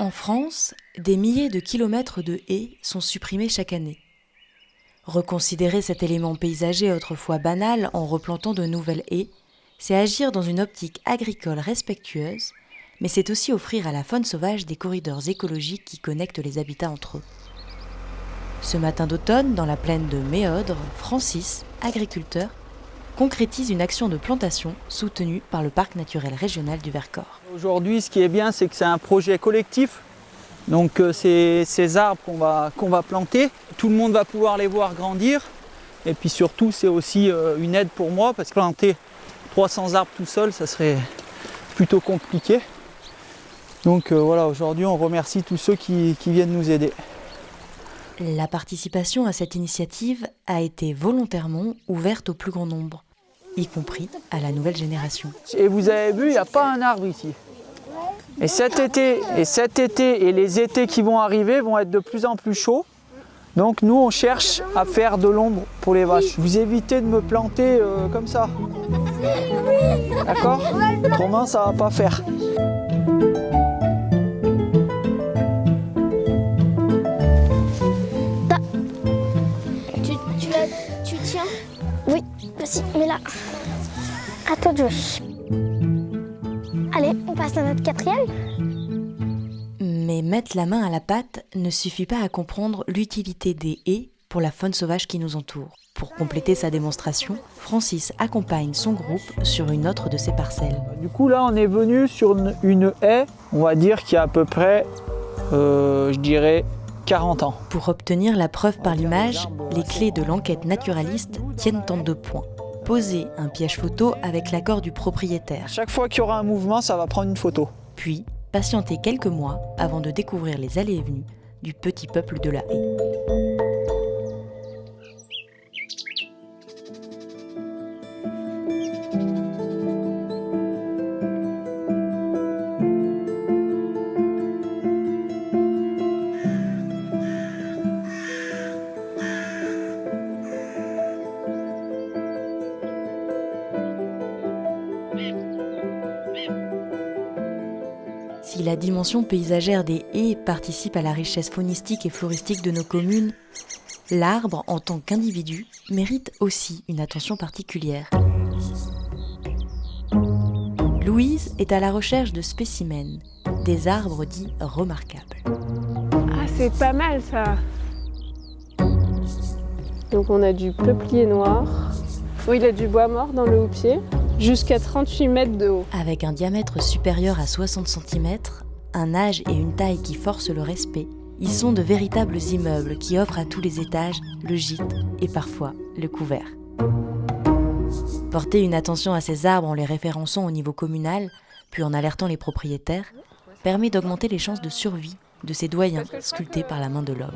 En France, des milliers de kilomètres de haies sont supprimés chaque année. Reconsidérer cet élément paysager autrefois banal en replantant de nouvelles haies, c'est agir dans une optique agricole respectueuse, mais c'est aussi offrir à la faune sauvage des corridors écologiques qui connectent les habitats entre eux. Ce matin d'automne, dans la plaine de Méaudre, Francis, agriculteur, concrétise une action de plantation soutenue par le parc naturel régional du Vercors. Aujourd'hui, ce qui est bien, c'est que c'est un projet collectif. Donc c'est ces arbres qu'on va planter. Tout le monde va pouvoir les voir grandir. Et puis surtout, c'est aussi une aide pour moi, parce que planter 300 arbres tout seul, ça serait plutôt compliqué. Donc voilà, aujourd'hui, on remercie tous ceux qui viennent nous aider. La participation à cette initiative a été volontairement ouverte au plus grand nombre, y compris à la nouvelle génération. Et vous avez vu, il n'y a pas un arbre ici. Et cet été et les étés qui vont arriver vont être de plus en plus chauds. Donc nous, on cherche à faire de l'ombre pour les vaches. Vous évitez de me planter comme ça. D'accord ? Autrement, ça ne va pas faire. Tu tiens ? Oui, vas-y, mets là. À toi de jouer. Allez, on passe à notre quatrième. Mais mettre la main à la pâte ne suffit pas à comprendre l'utilité des haies pour la faune sauvage qui nous entoure. Pour compléter sa démonstration, Francis accompagne son groupe sur une autre de ses parcelles. Du coup, là, on est venu sur une haie, on va dire qu'il y a à peu près, je dirais, 40 ans. Pour obtenir la preuve par l'image, les clés de l'enquête naturaliste tiennent en 2 points. Poser un piège photo avec l'accord du propriétaire. Chaque fois qu'il y aura un mouvement, ça va prendre une photo. Puis, patienter quelques mois avant de découvrir les allées et venues du petit peuple de la haie. Si la dimension paysagère des haies participe à la richesse faunistique et floristique de nos communes, l'arbre, en tant qu'individu, mérite aussi une attention particulière. Louise est à la recherche de spécimens, des arbres dits remarquables. Ah, c'est pas mal ça. Donc on a du peuplier noir. Oui, il a du bois mort dans le houppier. Jusqu'à 38 mètres de haut. Avec un diamètre supérieur à 60 cm, un âge et une taille qui forcent le respect, ils sont de véritables immeubles qui offrent à tous les étages le gîte et parfois le couvert. Porter une attention à ces arbres en les référençant au niveau communal, puis en alertant les propriétaires, permet d'augmenter les chances de survie de ces doyens sculptés par la main de l'homme.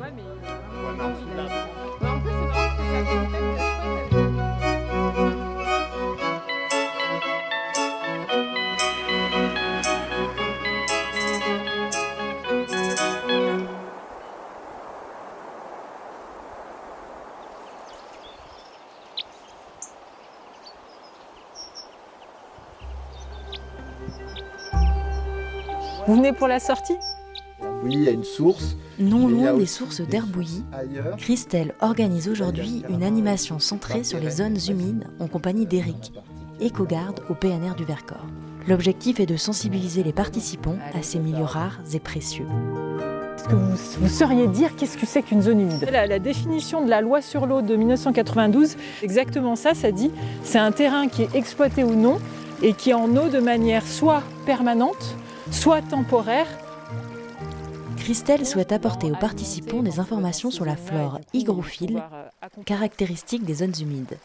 Vous venez pour la sortie ? Oui, il y a une source. Non loin des sources d'Herbouilly, Christelle organise aujourd'hui une animation centrée sur les zones humides en compagnie d'Éric, éco-garde au PNR du Vercors. L'objectif est de sensibiliser les participants à ces milieux rares et précieux. Est-ce que vous sauriez dire qu'est-ce que c'est qu'une zone humide ? La définition de la loi sur l'eau de 1992, exactement ça, ça dit c'est un terrain qui est exploité ou non et qui est en eau de manière soit permanente, soit temporaire. Christelle souhaite apporter aux participants des informations sur la flore hygrophile, caractéristique des zones humides.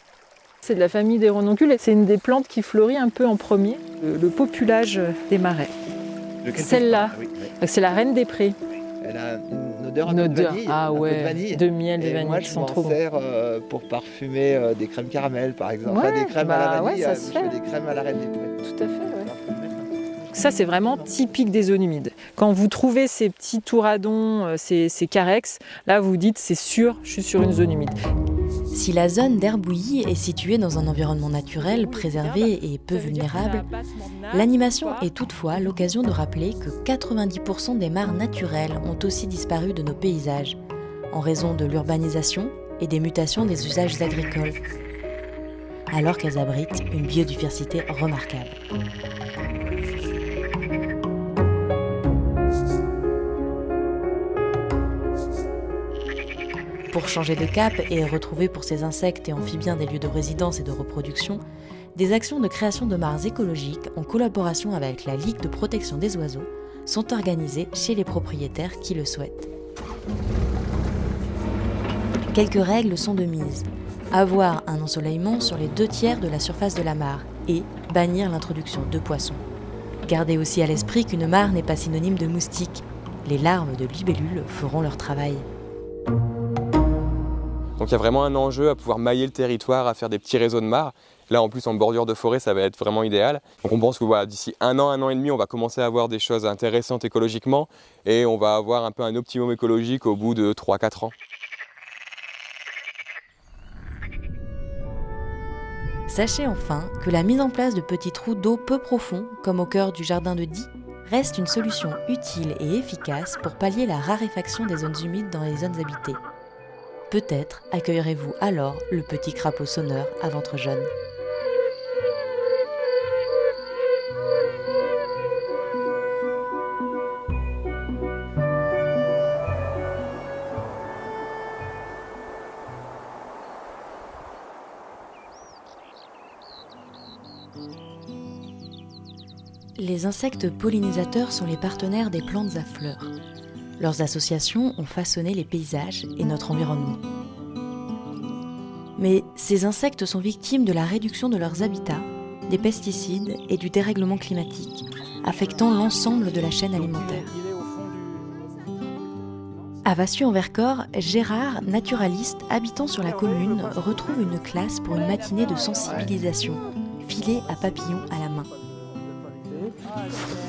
C'est de la famille des renoncules et c'est une des plantes qui fleurit un peu en premier, le populage des marais. Celle-là, c'est la reine des prés. Elle a une odeur Une un peu de odeur, vanille. ah un peu ouais, de vanille. de miel, des Et vanilles moi, qui je sont m'en trop bons. sers pour parfumer des crèmes caramel, par exemple. Enfin, Ouais, des crèmes à la bah ouais, vanille, ça se je fait. fais des crèmes à la reine des prés. Tout à fait, ouais. Ça, c'est vraiment typique des zones humides. Quand vous trouvez ces petits touradons, ces carex, là, vous vous dites, c'est sûr, je suis sur une zone humide. Si la zone d'Herbouilly est située dans un environnement naturel, préservé et peu vulnérable, l'animation est toutefois l'occasion de rappeler que 90% des mares naturelles ont aussi disparu de nos paysages, en raison de l'urbanisation et des mutations des usages agricoles, alors qu'elles abritent une biodiversité remarquable. Pour changer de cap et retrouver pour ces insectes et amphibiens des lieux de résidence et de reproduction, des actions de création de mares écologiques en collaboration avec la Ligue de protection des oiseaux sont organisées chez les propriétaires qui le souhaitent. Quelques règles sont de mise. Avoir un ensoleillement sur les 2/3 de la surface de la mare et bannir l'introduction de poissons. Gardez aussi à l'esprit qu'une mare n'est pas synonyme de moustiques. Les larves de libellules feront leur travail. Donc il y a vraiment un enjeu à pouvoir mailler le territoire, à faire des petits réseaux de mares. Là en plus en bordure de forêt ça va être vraiment idéal. Donc on pense que voilà, d'ici un an et demi on va commencer à avoir des choses intéressantes écologiquement et on va avoir un peu un optimum écologique au bout de 3-4 ans. Sachez enfin que la mise en place de petits trous d'eau peu profonds, comme au cœur du jardin de Die, reste une solution utile et efficace pour pallier la raréfaction des zones humides dans les zones habitées. Peut-être accueillerez-vous alors le petit crapaud sonneur à ventre jaune. Les insectes pollinisateurs sont les partenaires des plantes à fleurs. Leurs associations ont façonné les paysages et notre environnement. Mais ces insectes sont victimes de la réduction de leurs habitats, des pesticides et du dérèglement climatique, affectant l'ensemble de la chaîne alimentaire. À Vassieux-en-Vercors, Gérard, naturaliste habitant sur la commune, retrouve une classe pour une matinée de sensibilisation, filet à papillons à la main.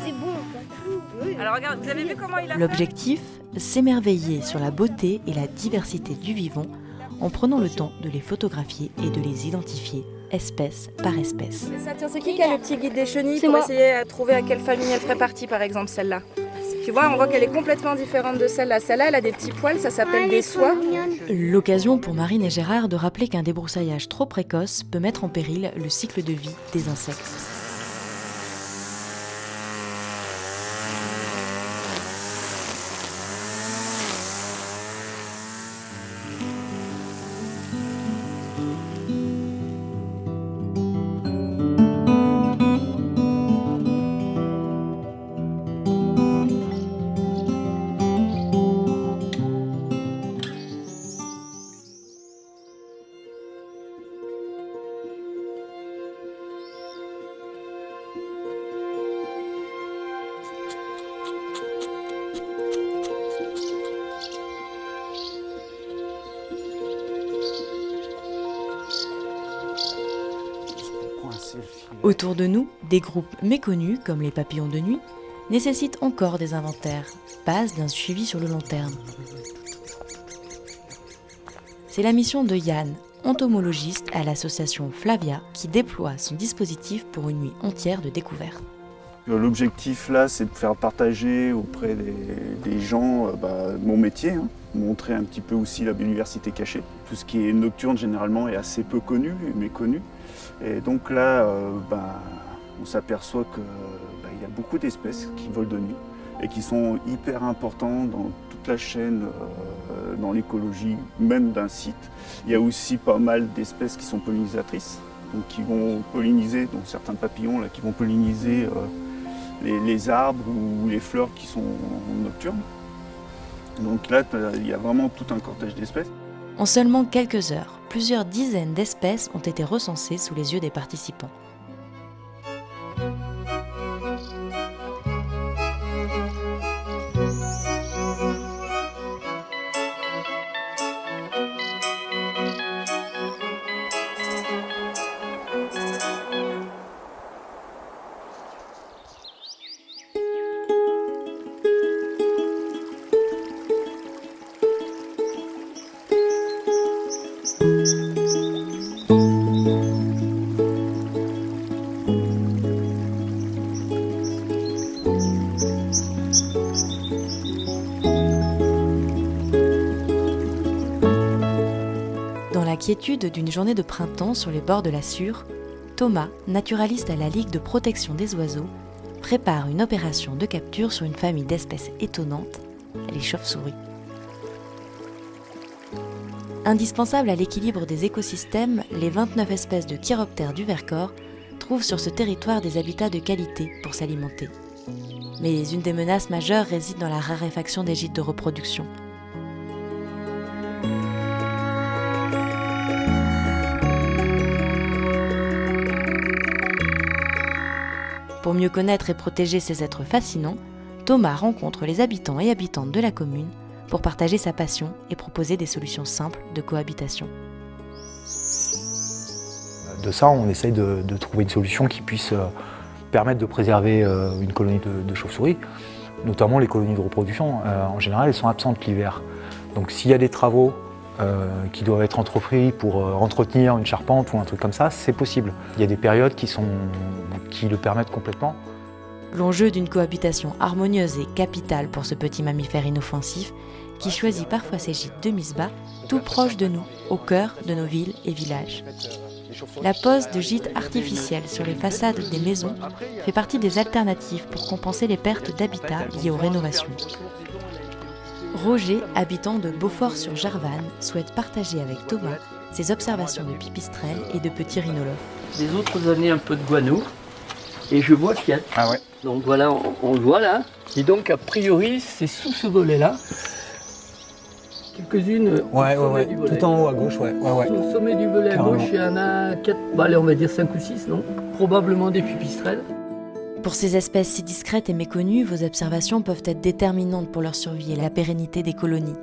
C'est bon. Alors regarde, vous avez vu comment il a fait ? L'objectif, s'émerveiller sur la beauté et la diversité du vivant en prenant le temps de les photographier et de les identifier, espèce par espèce. Ça, tiens, c'est qui a le petit guide des chenilles C'est pour moi. essayer de trouver à quelle famille elle ferait partie, par exemple celle-là. Tu vois, on voit qu'elle est complètement différente de celle-là. Celle-là, elle a des petits poils, ça s'appelle des soies. L'occasion pour Marine et Gérard de rappeler qu'un débroussaillage trop précoce peut mettre en péril le cycle de vie des insectes. Autour de nous, des groupes méconnus, comme les papillons de nuit, nécessitent encore des inventaires, base d'un suivi sur le long terme. C'est la mission de Yann, entomologiste à l'association Flavia, qui déploie son dispositif pour une nuit entière de découverte. L'objectif là, c'est de faire partager auprès des gens mon métier, montrer un petit peu aussi la biodiversité cachée. Tout ce qui est nocturne généralement est assez peu connu et méconnu. Et donc là, on s'aperçoit qu'il y a beaucoup d'espèces qui volent de nuit et qui sont hyper importantes dans toute la chaîne, dans l'écologie même d'un site. Il y a aussi pas mal d'espèces qui sont pollinisatrices, donc qui vont polliniser, dont certains papillons là, qui vont polliniser les arbres ou les fleurs qui sont nocturnes. Donc là, il y a vraiment tout un cortège d'espèces. En seulement quelques heures, plusieurs dizaines d'espèces ont été recensées sous les yeux des participants. Dans la quiétude d'une journée de printemps sur les bords de la Sûre, Thomas, naturaliste à la Ligue de protection des oiseaux, prépare une opération de capture sur une famille d'espèces étonnantes, les chauves-souris. Indispensables à l'équilibre des écosystèmes, les 29 espèces de chiroptères du Vercors trouvent sur ce territoire des habitats de qualité pour s'alimenter. Mais une des menaces majeures réside dans la raréfaction des gîtes de reproduction. Pour mieux connaître et protéger ces êtres fascinants, Thomas rencontre les habitants et habitantes de la commune pour partager sa passion et proposer des solutions simples de cohabitation. De ça, on essaye de trouver une solution qui puisse permettre de préserver une colonie de chauves-souris, notamment les colonies de reproduction. En général, elles sont absentes l'hiver. Donc s'il y a des travaux qui doivent être entrepris pour entretenir une charpente ou un truc comme ça, c'est possible. Il y a des périodes qui le permettent complètement. L'enjeu d'une cohabitation harmonieuse est capital pour ce petit mammifère inoffensif qui choisit parfois ses gîtes de mise bas, tout proche de nous, au cœur de nos villes et villages. La pose de gîtes artificiels sur les façades des maisons fait partie des alternatives pour compenser les pertes d'habitat liées aux rénovations. Roger, habitant de Beaufort-sur-Jarvanne, souhaite partager avec Thomas ses observations de pipistrelles et de petits rhinolophes. Les autres années, un peu de guano, et je vois qu'il y a... Ah ouais. Donc voilà, on le voit là. Et donc a priori, c'est sous ce volet-là. Quelques-unes Ouais. Tout en haut à gauche, ouais. Au sommet du volet à gauche, il y en a 4, allez, on va dire 5 ou 6, non? Probablement des pipistrelles. Pour ces espèces si discrètes et méconnues, vos observations peuvent être déterminantes pour leur survie et la pérennité des colonies.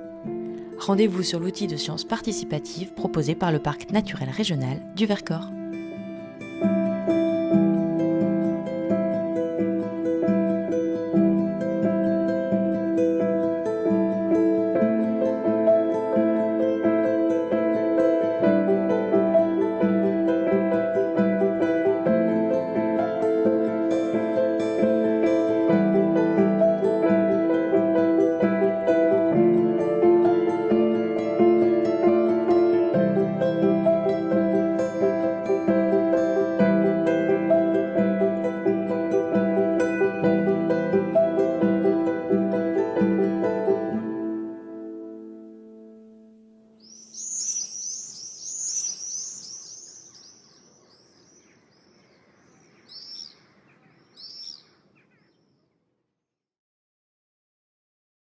Rendez-vous sur l'outil de sciences participatives proposé par le Parc naturel régional du Vercors.